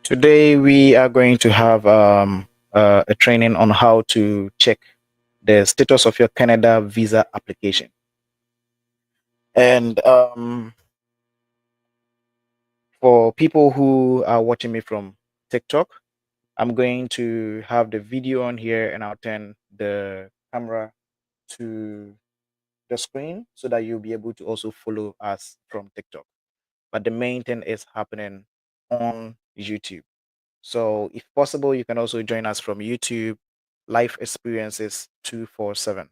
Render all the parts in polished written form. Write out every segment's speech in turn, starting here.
Today we are going to have a training on how to check the status of your Canada visa application. And for people who are watching me from TikTok, I'm going to have the video on here and I'll turn the camera to the screen so that you'll be able to also follow us from TikTok. But the main thing is happening on YouTube. So if possible, you can also join us from YouTube, Life Experiences 247.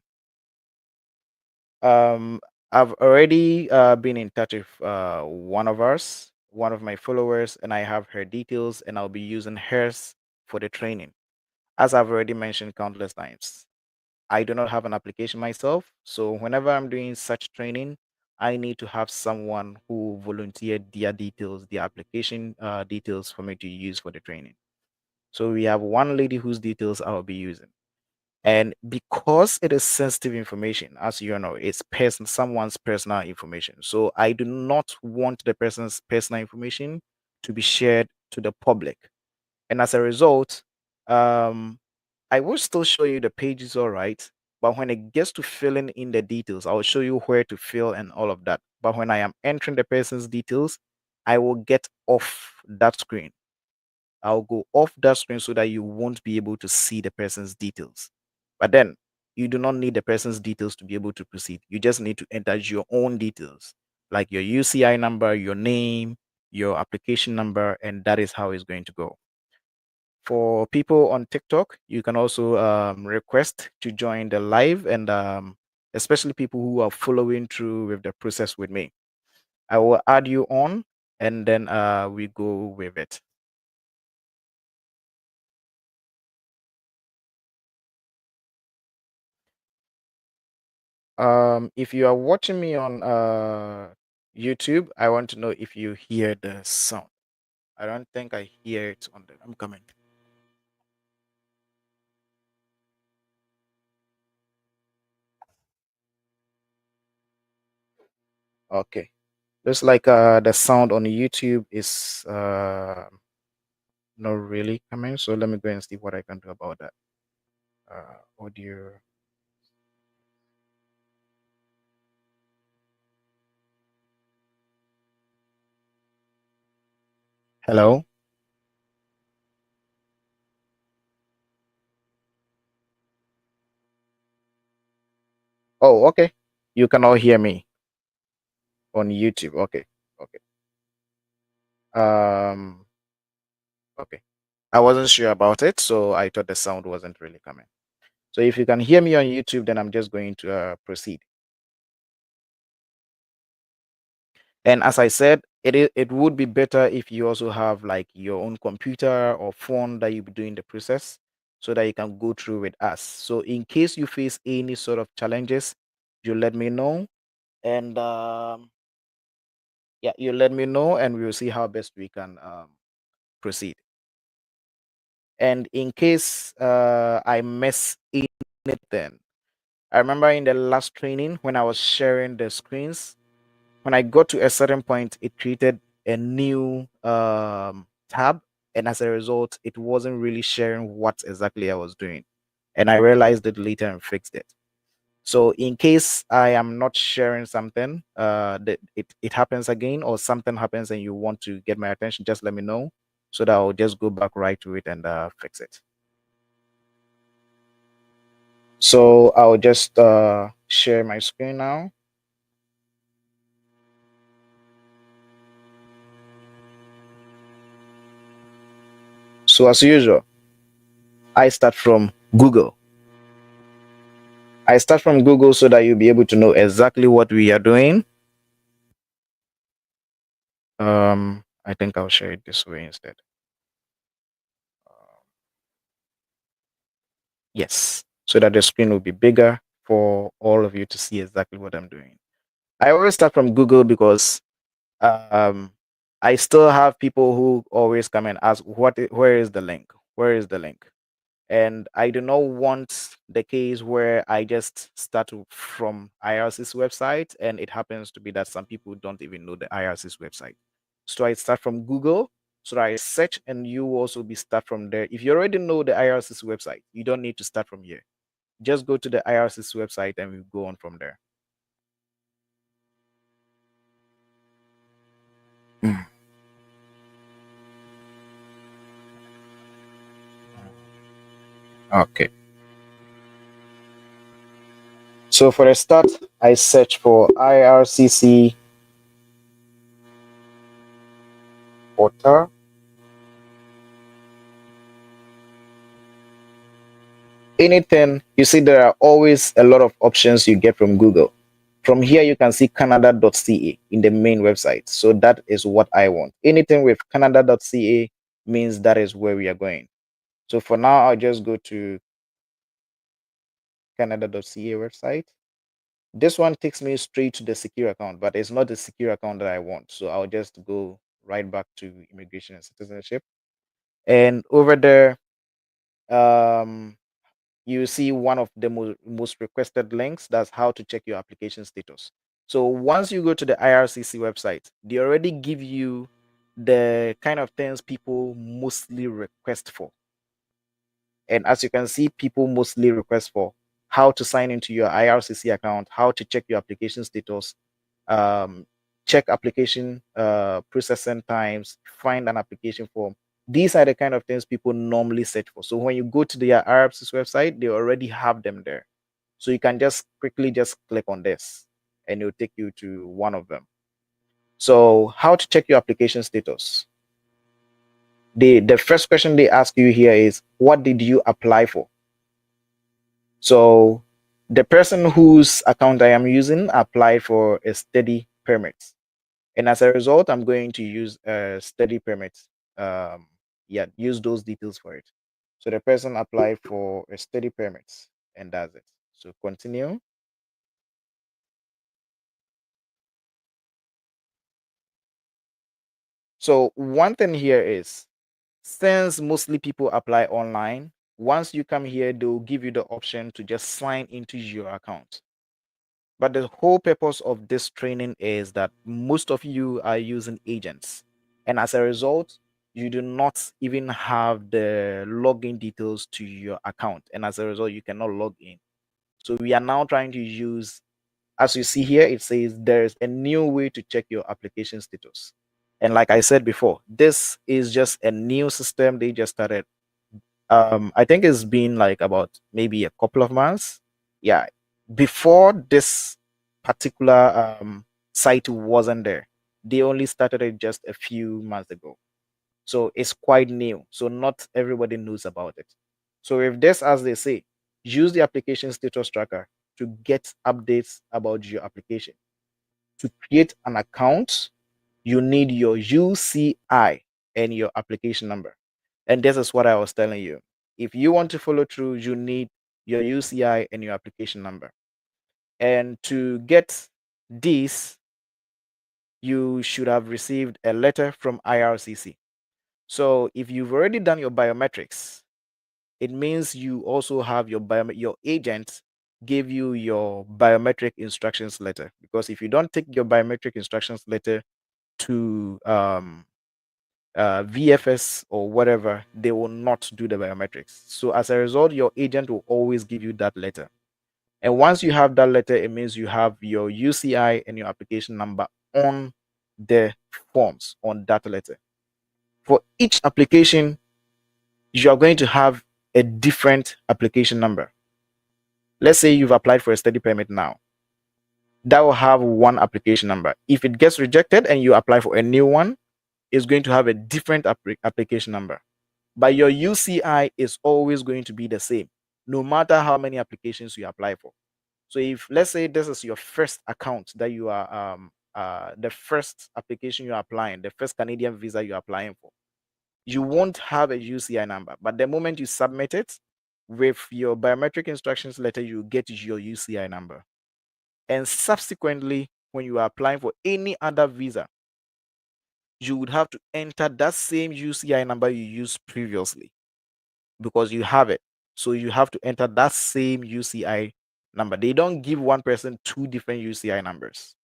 Um, I've already been in touch with one of us, one of my followers, and I have her details, and I'll be using hers for the training. As I've already mentioned countless times, I do not have an application myself, so whenever I'm doing such training, I need to have someone who volunteered their details, their application details for me to use for the training. So we have one lady whose details I'll be using. And because it is sensitive information, as you know, it's someone's personal information. So I do not want the person's personal information to be shared to the public. And as a result, um, I will still show you the pages, all right. But when it gets to filling in the details, I'll show you where to fill and all of that. But when I am entering the person's details, I will get off that screen. I'll go off that screen so that you won't be able to see the person's details. But then you do not need the person's details to be able to proceed. You just need to enter your own details, like your UCI number, your name, your application number, and that is how it's going to go. For people on TikTok, you can also request to join the live and especially people who are following through with the process with me. I will add you on and then we go with it. If you are watching me on YouTube, I want to know if you hear the sound. I don't think I hear it on the. I'm coming. Okay. Looks like the sound on YouTube is not really coming. So let me go and see what I can do about that. Audio. Hello. Oh, okay. You can all hear me on YouTube. Okay. Okay. Um. Okay. I wasn't sure about it, so I thought the sound wasn't really coming. So if you can hear me on YouTube, then I'm just going to proceed. And as I said, it would be better if you also have like your own computer or phone that you'll be doing the process so that you can go through with us. So in case you face any sort of challenges, you let me know. And yeah, you let me know and we will see how best we can proceed. And in case I miss anything, I remember in the last training when I was sharing the screens, when I got to a certain point, it created a new tab, and as a result, it wasn't really sharing what exactly I was doing, and I realized it later and fixed it. So in case I am not sharing something, that it happens again, or something happens and you want to get my attention, just let me know, so that I'll just go back right to it and fix it. So I'll just share my screen now. So as usual, I start from Google. I start from Google so that you'll be able to know exactly what we are doing. I think I'll share it this way instead. Yes, so that the screen will be bigger for all of you to see exactly what I'm doing. I always start from Google because um, I still have people who always come and ask, where is the link? Where is the link? And I do not want the case where I just start from IRC's website and it happens to be that some people don't even know the IRC's website. So I start from Google So I search and you also be start from there. If you already know the IRCC website, you don't need to start from here. Just go to the IRCC website and we go on from there. Okay. So for a start, I search for IRCC portal. Anything, you see, there are always a lot of options you get from Google. From here, you can see canada.ca in the main website. So that is what I want. Anything with canada.ca means that is where we are going. So for now, I'll just go to canada.ca website. This one takes me straight to the secure account, but it's not the secure account that I want. So I'll just go right back to immigration and citizenship. And over there, um, you see one of the most requested links. That's how to check your application status. So once you go to the IRCC website, they already give you the kind of things people mostly request for. And as you can see, people mostly request for how to sign into your IRCC account, how to check your application status, um, check application processing times, find an application form. These are the kind of things people normally search for. So when you go to the IRCC website, they already have them there. So you can just quickly just click on this and it'll take you to one of them. So how to check your application status? The first question they ask you here is, what did you apply for? So the person whose account I am using applied for a study permit. And as a result, I'm going to use a study permit. Yeah, use those details for it. So the person applied for a study permit and that's it. So continue. So one thing here is, since mostly people apply online, once you come here, they'll give you the option to just sign into your account. But the whole purpose of this training is that most of you are using agents. And as a result, you do not even have the login details to your account. And as a result, you cannot log in. So we are now trying to use, as you see here, it says there's a new way to check your application status. And like I said before, this is just a new system they just started. I think it's been like about maybe a couple of months. Yeah, before this particular site wasn't there. They only started it just a few months ago. So it's quite new. So not everybody knows about it. So if this, as they say, use the application status tracker to get updates about your application. To create an account, you need your UCI and your application number. And this is what I was telling you. If you want to follow through, you need your UCI and your application number. And to get this, you should have received a letter from IRCC. So if you've already done your biometrics, it means you also have your agent gave you your biometric instructions letter. Because if you don't take your biometric instructions letter to VFS or whatever, they will not do the biometrics. So as a result, your agent will always give you that letter. And once you have that letter, it means you have your UCI and your application number on the forms on that letter. For each application, you are going to have a different application number. Let's say you've applied for a study permit now. That will have one application number. If it gets rejected and you apply for a new one, it's going to have a different application number. But your UCI is always going to be the same, no matter how many applications you apply for. So if, let's say, this is your first account that you are the first application you're applying, the first Canadian visa you're applying for, you won't have a UCI number. But the moment you submit it with your biometric instructions letter, you get your UCI number. And subsequently, when you are applying for any other visa, you would have to enter that same UCI number you used previously because you have it. So you have to enter that same UCI number. They don't give one person two different UCI numbers.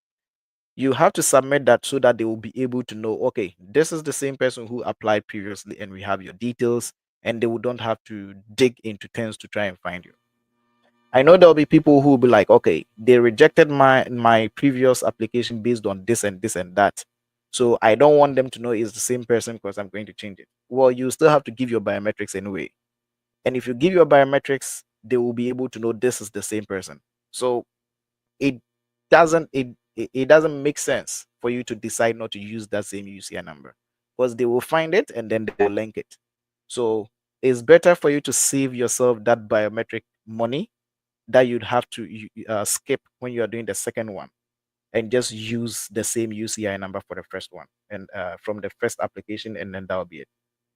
You have to submit that so that they will be able to know, okay, this is the same person who applied previously, and we have your details, and they will don't have to dig into things to try and find you. I know there'll be people who will be like, okay, they rejected my previous application based on this and this and that. So I don't want them to know it's the same person because I'm going to change it. Well, you still have to give your biometrics anyway. And if you give your biometrics, they will be able to know this is the same person. So it it doesn't make sense for you to decide not to use that same UCI number, because they will find it and then they will link it. So it's better for you to save yourself that biometric money that you'd have to skip when you are doing the second one, and just use the same UCI number for the first one, and from the first application, and then that'll be it.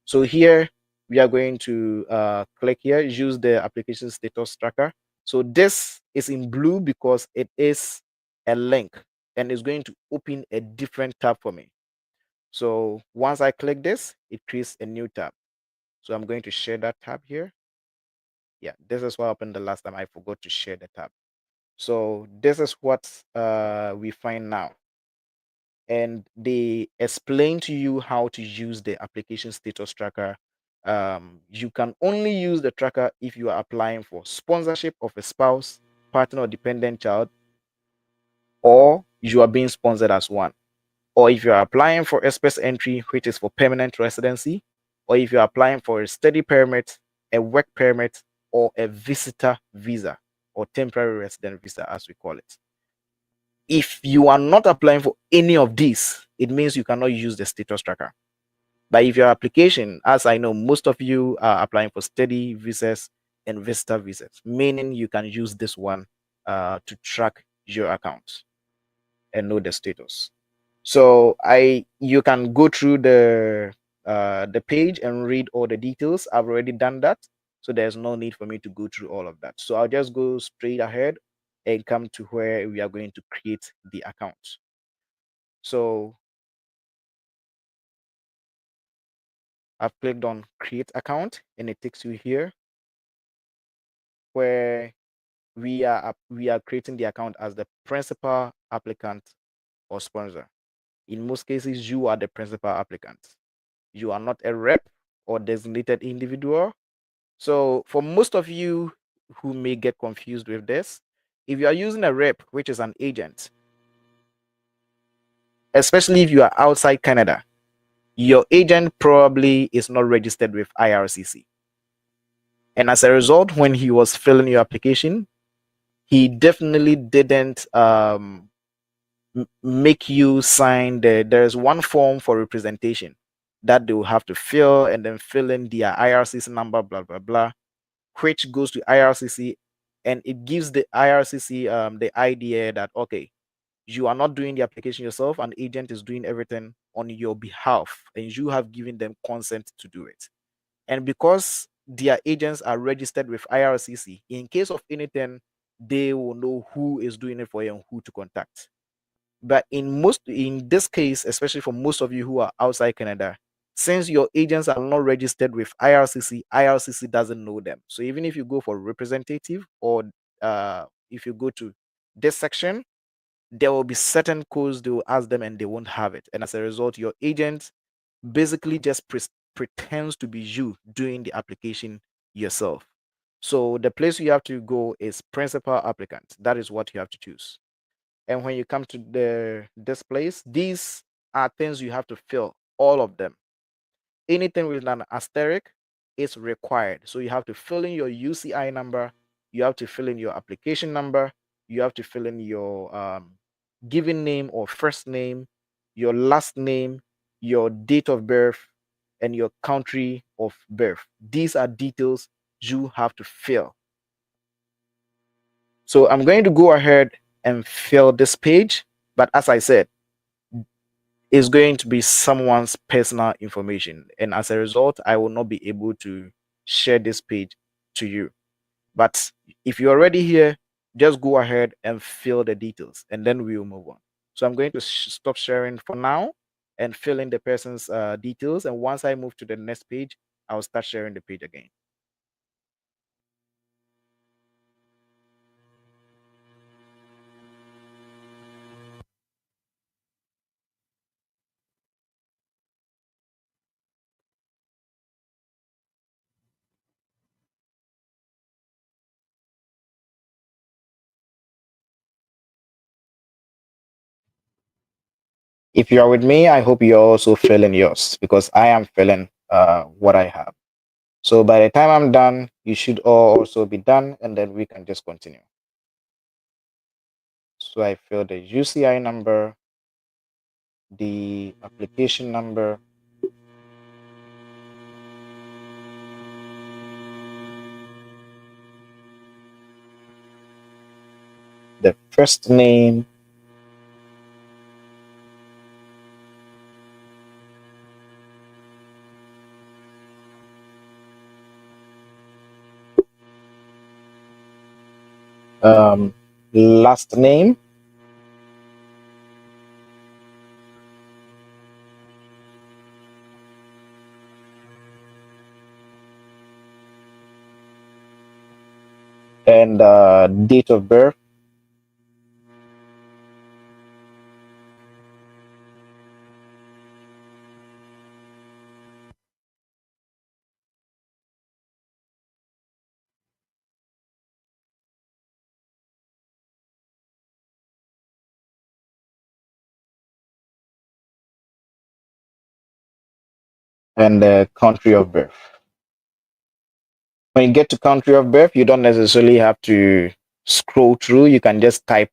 So here we are going to click here, use the application status tracker. So this is in blue because it is a link, and it's going to open a different tab for me. So once I click this, it creates a new tab. So I'm going to share that tab here. Yeah, this is what happened the last time I forgot to share the tab. So this is what we find now. And they explain to you how to use the application status tracker. You can only use the tracker if you are applying for sponsorship of a spouse, partner, or dependent child, or you are being sponsored as one, or if you are applying for express entry, which is for permanent residency, or if you're applying for a study permit, a work permit, or a visitor visa, or temporary resident visa, as we call it. If you are not applying for any of these, it means you cannot use the status tracker. But if your application, as I know, most of you are applying for study visas and visitor visas, meaning you can use this one to track your account and know the status. So you can go through the page and read all the details. I've already done that, so there's no need for me to go through all of that. So I'll just go straight ahead and come to where we are going to create the account. So I've clicked on create account, and it takes you here where we are creating the account as the principal applicant or sponsor. In most cases, you are the principal applicant. You are not a rep or designated individual. So for most of you who may get confused with this, if you are using a rep, which is an agent, especially if you are outside Canada, your agent probably is not registered with IRCC. And as a result, when he was filling your application, he definitely didn't make you sign there's one form for representation that they will have to fill, and then fill in their IRCC number, blah blah blah, which goes to IRCC, and it gives the IRCC the idea that, okay, you are not doing the application yourself, an agent is doing everything on your behalf, and you have given them consent to do it. And because their agents are registered with IRCC, in case of anything, they will know who is doing it for you and who to contact. But in this case, especially for most of you who are outside Canada, since your agents are not registered with IRCC, IRCC doesn't know them. So even if you go for representative, or if you go to this section, there will be certain codes they will ask them and they won't have it. And as a result, your agent basically just pretends to be you doing the application yourself. So the place you have to go is principal applicant. That is what you have to choose. And when you come to this place, these are things you have to fill, all of them. Anything with an asterisk is required. So you have to fill in your UCI number, you have to fill in your application number, you have to fill in your given name or first name, your last name, your date of birth, and your country of birth. These are details you have to fill. So I'm going to go ahead and fill this page, but as I said, it's going to be someone's personal information, and as a result, I will not be able to share this page to you. But if you're already here, just go ahead and fill the details, and then we'll move on. So I'm going to stop sharing for now and fill in the person's details, and once I move to the next page, I'll start sharing the page again. If you are with me, I hope you're also filling yours because I am filling what I have. So by the time I'm done, you should all also be done, and then we can just continue. So I fill the UCI number, the application number, the first name, last name, and date of birth. And the country of birth. When you get to country of birth, you don't necessarily have to scroll through. You can just type,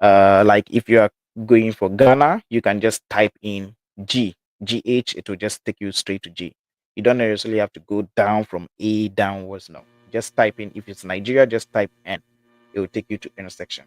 like if you are going for Ghana, you can just type in GH, it will just take you straight to G. You don't necessarily have to go down from A downwards. No, just type in, if it's Nigeria, just type N. It will take you to intersection.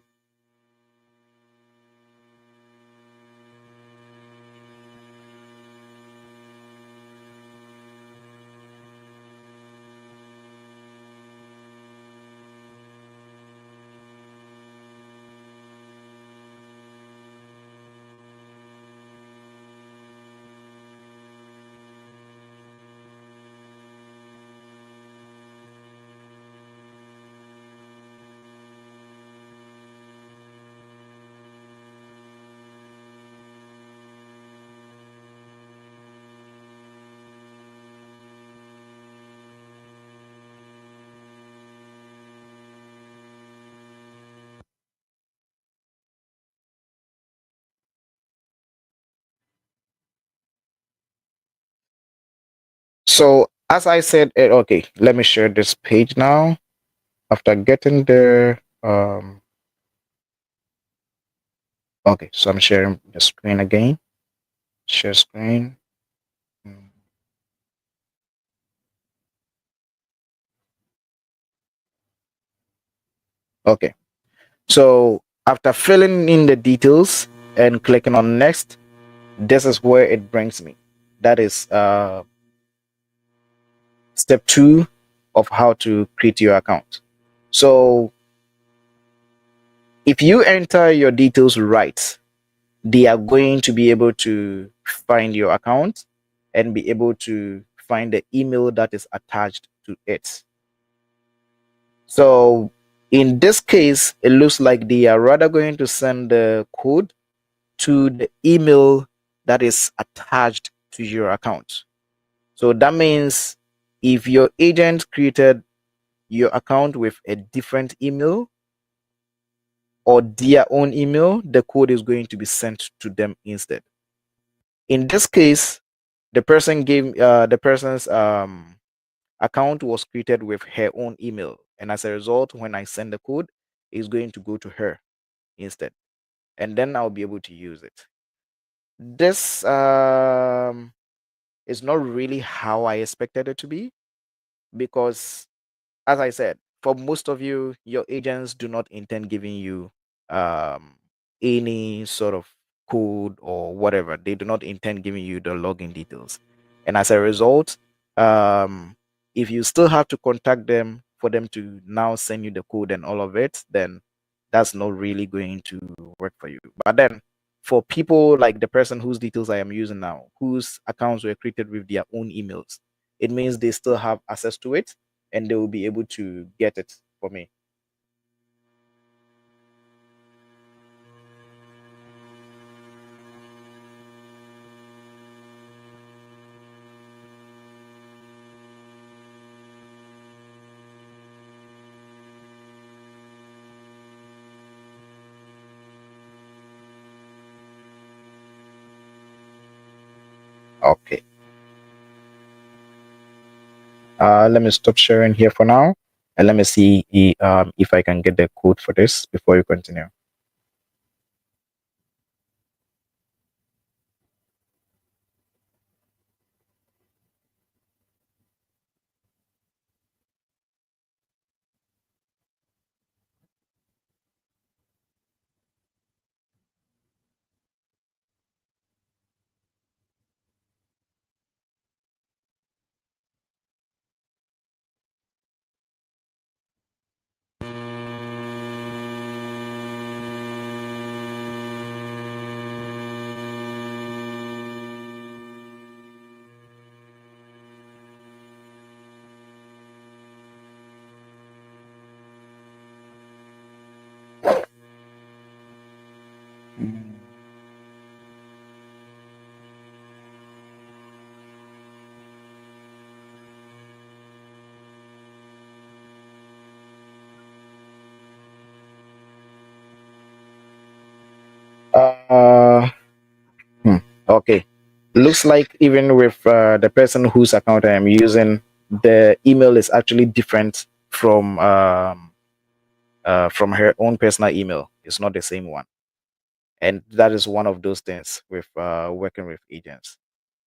So as I said, okay, let me share this page now. After getting there, okay, so I'm sharing the screen again. Share screen. Mm, okay, so after filling in the details and clicking on next, this is where it brings me. That is step 2 of how to create your account. So if you enter your details right, they are going to be able to find your account and be able to find the email that is attached to it. So in this case, it looks like they are rather going to send the code to the email that is attached to your account. So that means if your agent created your account with a different email or their own email, the code is going to be sent to them instead. In this case, the person's account was created with her own email, and as a result, when I send the code, it's going to go to her instead, and then I'll be able to use it. This is not really how I expected it to be, because as I said, for most of you, your agents do not intend giving you um, any sort of code or whatever. They do not intend giving you the login details. And as a result, um, if you still have to contact them for them to now send you the code and all of it, then that's not really going to work for you. But then for people like the person whose details I am using now, whose accounts were created with their own emails, it means they still have access to it and they will be able to get it for me. Okay. Let me stop sharing here for now, and let me see if I can get the code for this before you continue. Uh, hmm, okay. Looks like even with the person whose account I am using, the email is actually different from her own personal email. It's not the same one, and that is one of those things with working with agents.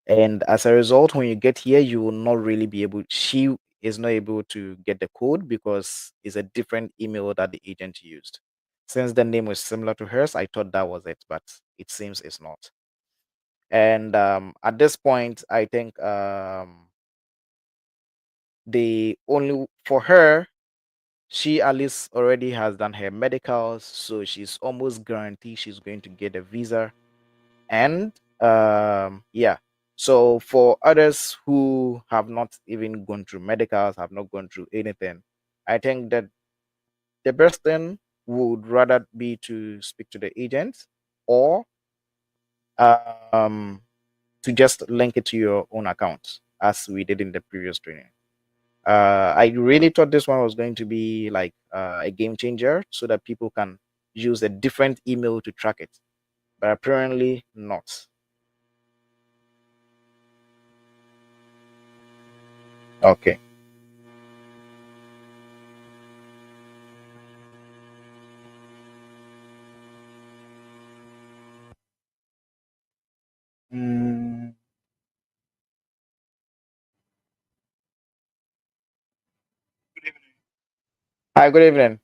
And as a result, when you get here, you will not really be able. She is not able to get the code because it's a different email that the agent used. Since the name was similar to hers, I thought that was it, but it seems it's not. And at this point, I think the only for her, she at least already has done her medicals, so she's almost guaranteed she's going to get a visa. And yeah, so for others who have not even gone through medicals, have not gone through anything, I think that the best thing would rather be to speak to the agent, or um to just link it to your own account as we did in the previous training. I really thought this one was going to be like a game changer so that people can use a different email to track it, but apparently not. Okay. Mm. Hi, good evening.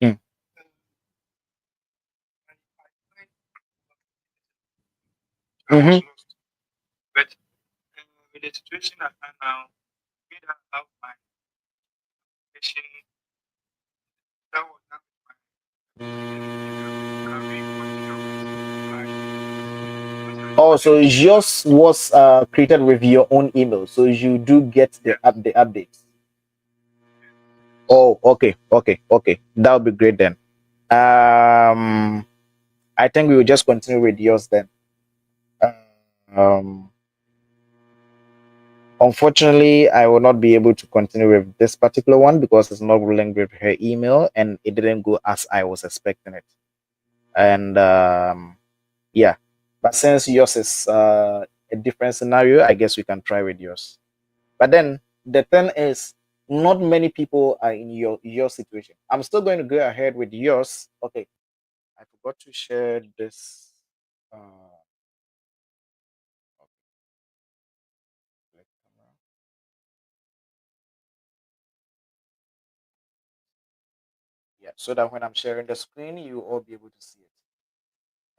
Mm. Mm-hmm. Oh, so yours was created with your own email, so you do get the updates. Oh, okay, okay, okay. That would be great then. Um, I think we will just continue with yours then. Um, Unfortunately, I will not be able to continue with this particular one because it's not linked with her email and it didn't go as I was expecting it. And yeah, but since yours is a different scenario, I guess we can try with yours. But then the thing is, not many people are in your situation. I'm still going to go ahead with yours. Okay, I forgot to share this. Uh, yeah, so that when I'm sharing the screen, you all be able to see it.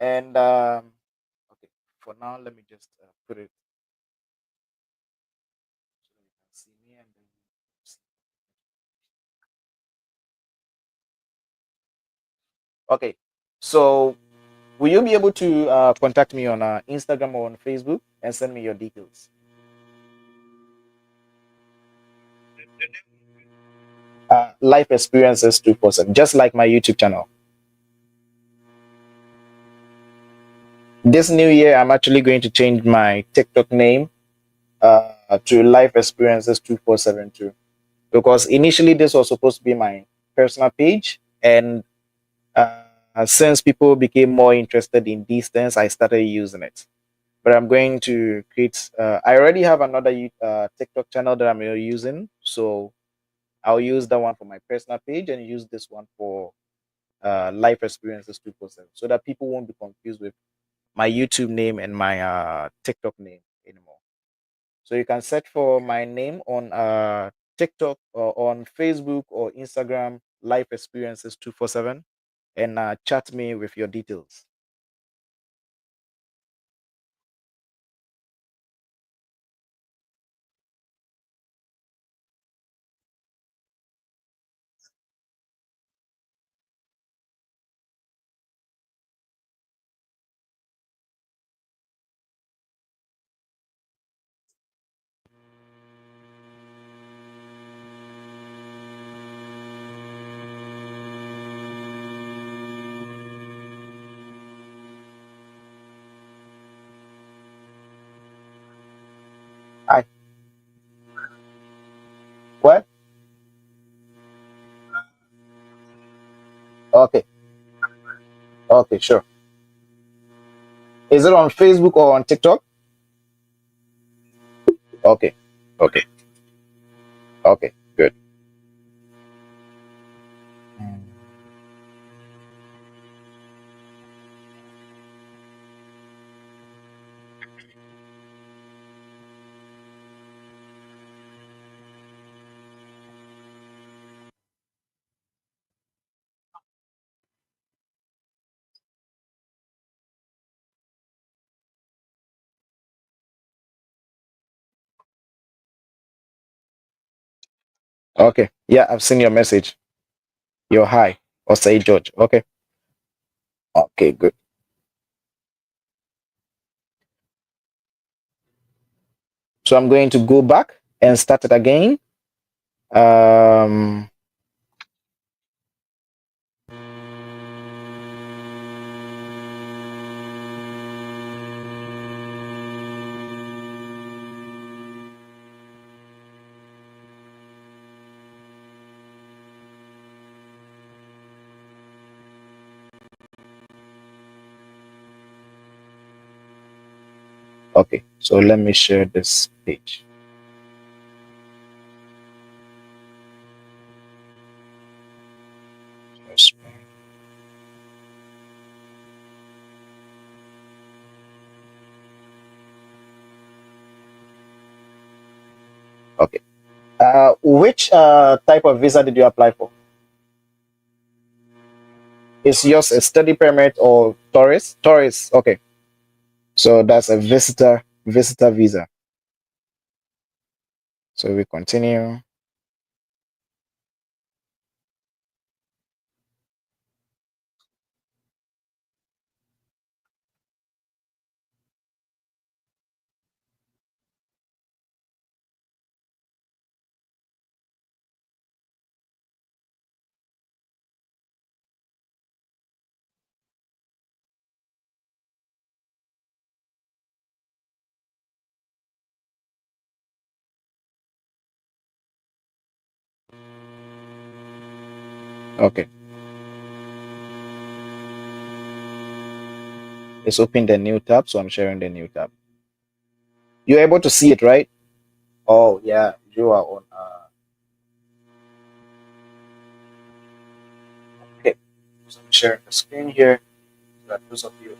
And okay, for now, let me just put it so that you can see me and then you see. Okay, so will you be able to contact me on Instagram or on Facebook and send me your details? Life experiences 247, just like my YouTube channel. This new year, I'm actually going to change my TikTok name to Life Experiences 247 too, because initially this was supposed to be my personal page, and Since people became more interested in these things, I started using it. But I'm going to create. I already have another TikTok channel that I'm using, so I'll use that one for my personal page and use this one for life experiences 247, so that people won't be confused with my YouTube name and my TikTok name anymore. So you can search for my name on TikTok or on Facebook or Instagram, life experiences 247, and chat me with your details. I what? Okay, okay, sure. Is it on Facebook or on TikTok? Okay, okay, okay, good. Okay, yeah, I've seen your message. You're hi or say George. Okay, okay, good. So I'm going to go back and start it again. Um, okay, so let me share this page. Okay. Which type of visa did you apply for? Is yours a study permit or tourist? Tourist. Okay. So that's a visitor visa. So we continue. Okay. It's open the new tab, so I'm sharing the new tab. You're able to see it, right? Oh yeah, you are on. Okay. So I'm sharing the screen here so that those of you.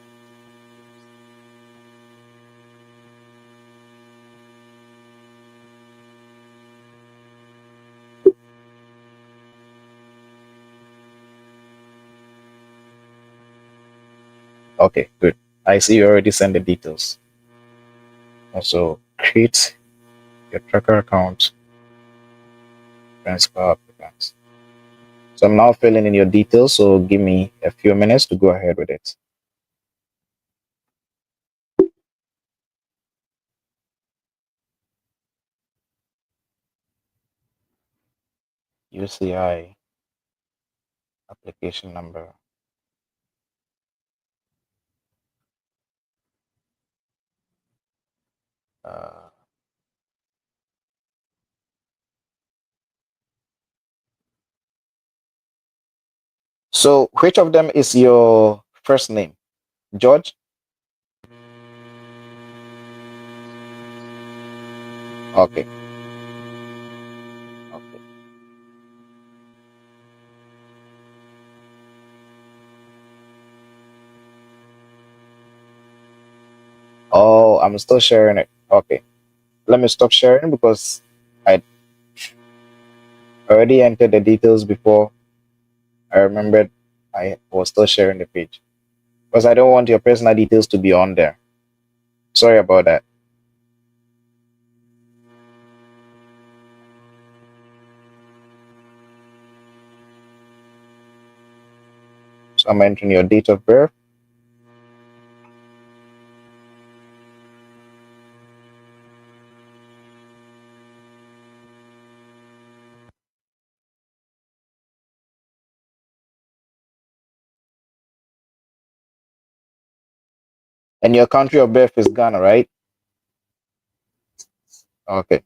Okay, good. I see you already sent the details. Also, create your tracker account, transfer applicants. So I'm now filling in your details. So give me a few minutes to go ahead with it. UCI application number. Uh, So, which of them is your first name? George? Okay. Okay. Oh, I'm still sharing it. Okay. Let me stop sharing because I already entered the details before I remembered I was still sharing the page. Because I don't want your personal details to be on there. Sorry about that. So I'm entering your date of birth. And your country of birth is Ghana, right? Okay.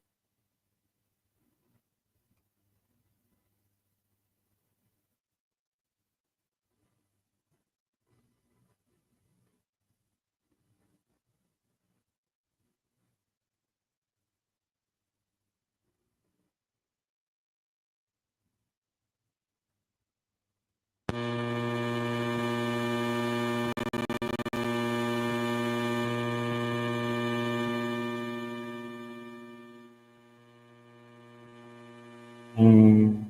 Hmm.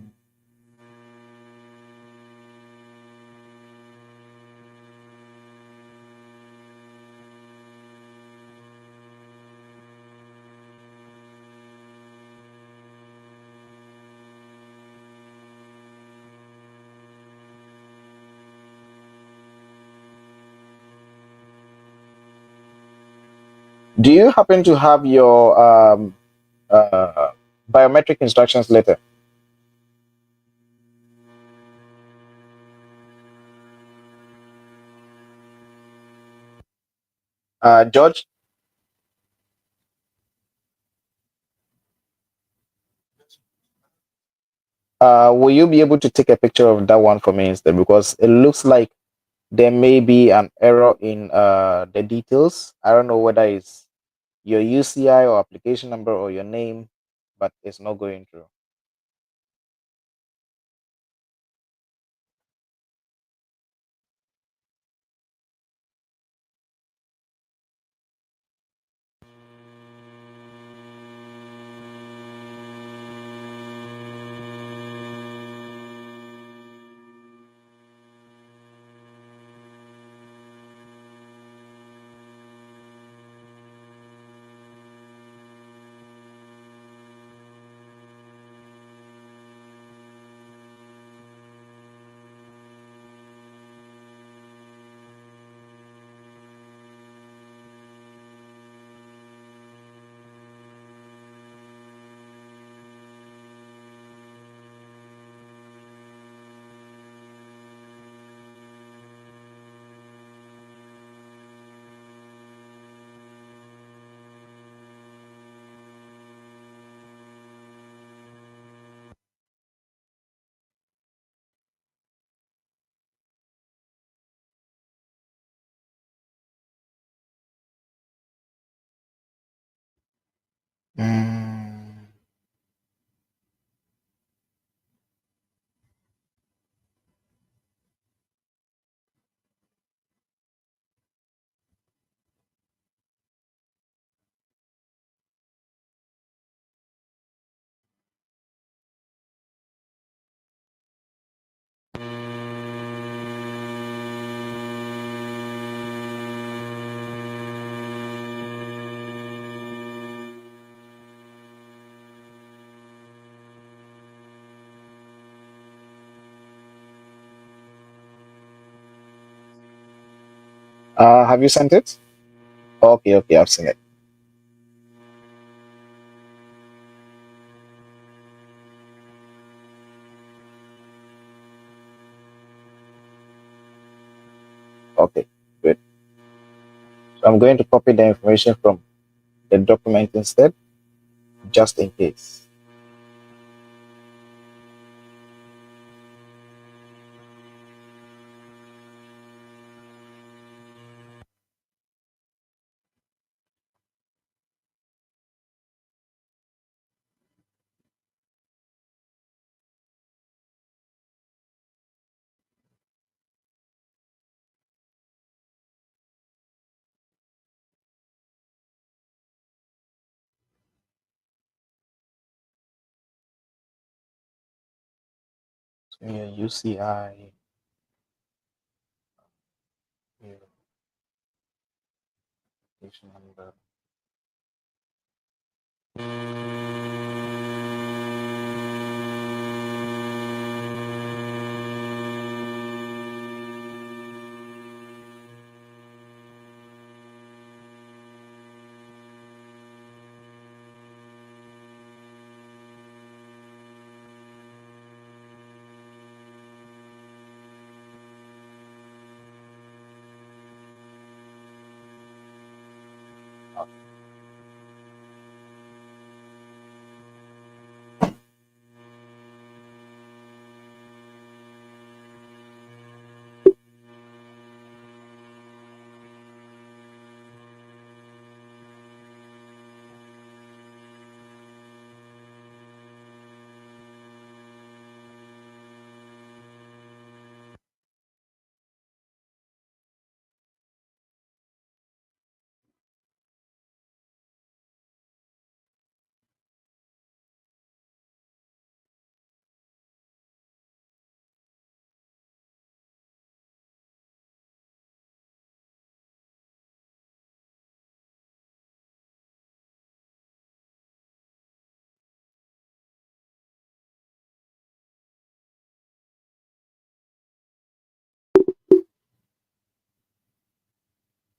Do you happen to have your uh, biometric instructions letter? George, will you be able to take a picture of that one for me instead? Because it looks like there may be an error in the details. I don't know whether it's your UCI or application number or your name, but it's not going through. Mm. Have you sent it? Okay, okay, I've seen it. Okay, good. So I'm going to copy the information from the document instead, just in case. So your UCI, your application number.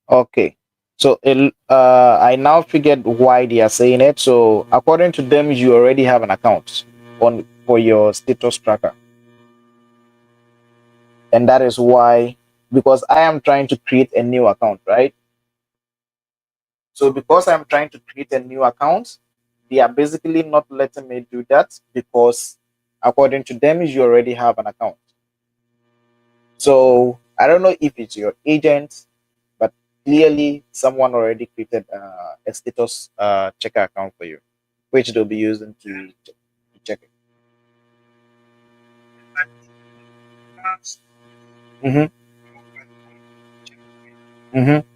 Okay. So I now figured why they are saying it. So according to them, you already have an account on for your status tracker, and that is why, because I am trying to create a new account, right? So because I'm trying to create a new account, they are basically not letting me do that because according to them, you already have an account. So I don't know if it's your agent, but clearly someone already created a status checker account for you, which they'll be using to check it. Mm-hmm. Mm-hmm.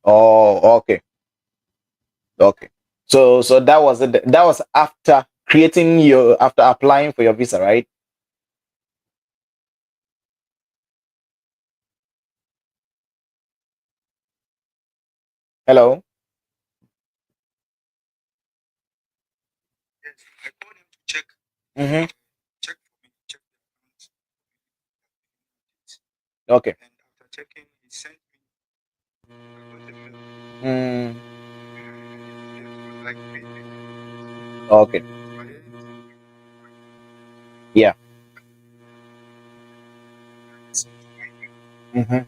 Oh, okay. Okay. So that was it. That was after creating your after applying for your visa, right? Hello. Mm-hmm. Okay. Mm, okay. Yeah. Mm-hmm.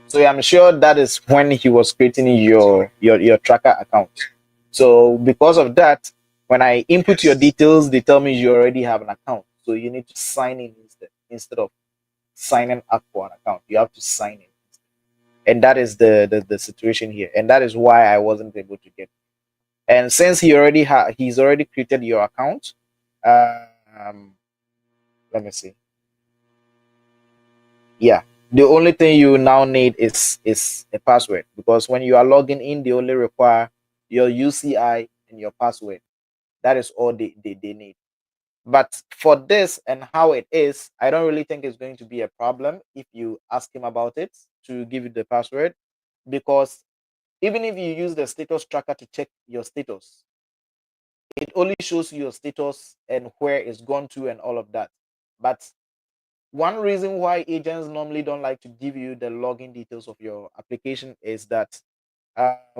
So I'm sure that is when he was creating your tracker account. So because of that, when I input your details, they tell me you already have an account. So you need to sign in instead of signing up for an account. You have to sign in. And that is the situation here. And that is why I wasn't able to get. And since he's already created your account, um, let me see. Yeah, the only thing you now need is a password because when you are logging in, they only require your UCI and your password. That is all they need. But for this and how it is, I don't really think it's going to be a problem if you ask him about it to give you the password. Because even if you use the status tracker to check your status, it only shows you your status and where it's gone to and all of that. But one reason why agents normally don't like to give you the login details of your application is that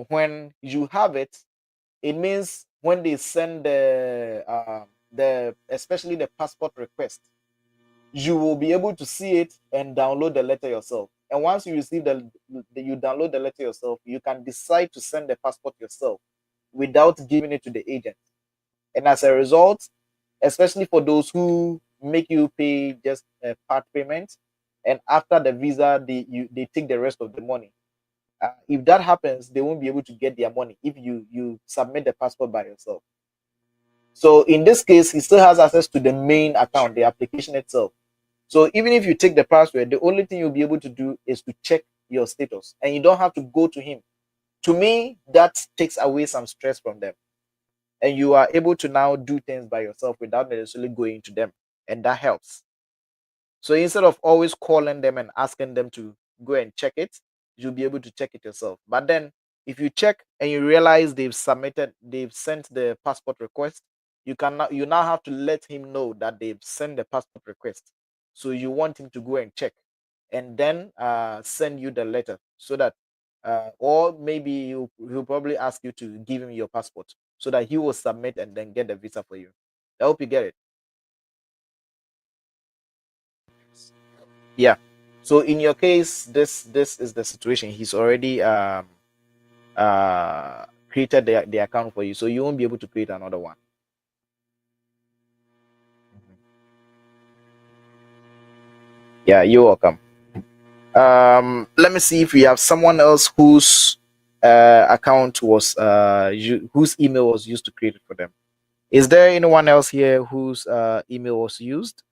when you have it, it means when they send the especially the passport request, you will be able to see it and download the letter yourself. And once you receive you download the letter yourself, you can decide to send the passport yourself without giving it to the agent. And as a result, especially for those who make you pay just a part payment, and after the visa, they take the rest of the money. If that happens, they won't be able to get their money if you submit the passport by yourself. So in this case, he still has access to the main account, the application itself. So even if you take the password, the only thing you'll be able to do is to check your status, and you don't have to go to him. To me, that takes away some stress from them, and you are able to now do things by yourself without necessarily going to them, and that helps. So instead of always calling them and asking them to go and check it, you'll be able to check it yourself. But then if you check and you realize they've sent the passport request, you now have to let him know that they've sent the passport request. So you want him to go and check and then send you the letter so that or maybe he'll probably ask you to give him your passport so that he will submit and then get the visa for you. I hope you get it. Yeah. So in your case, this is the situation. He's already created the account for you, so you won't be able to create another one. Yeah, you're welcome. Let me see if we have someone else whose account was whose email was used to create it for them. Is there anyone else here whose email was used?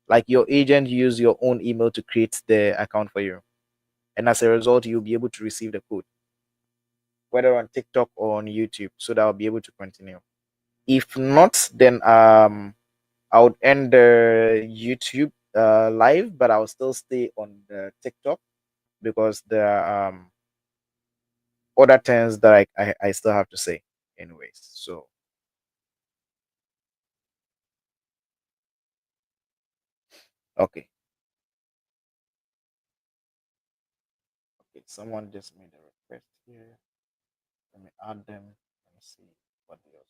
Like your agent used your own email to create the account for you, and as a result, you'll be able to receive the code, whether on TikTok or on YouTube, so that I'll be able to continue. If not, then I would end the YouTube live, but I'll still stay on the TikTok because there are other things that I still have to say, anyways. So okay, okay. Someone just made a request here. Let me add them. Let me see what they also.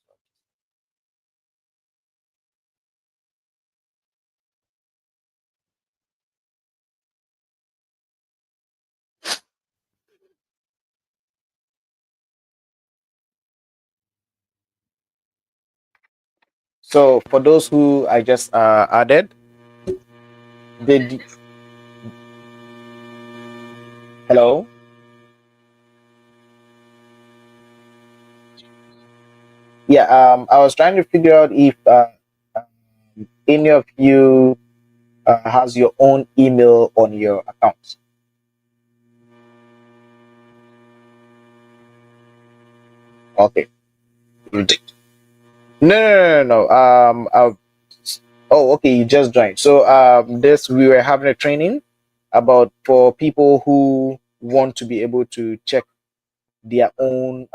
So for those who I just added, did hello? Yeah, I was trying to figure out if any of you has your own email on your account. Okay. Good. No. Oh, okay. You just joined. So, this we were having a training about for people who want to be able to check their own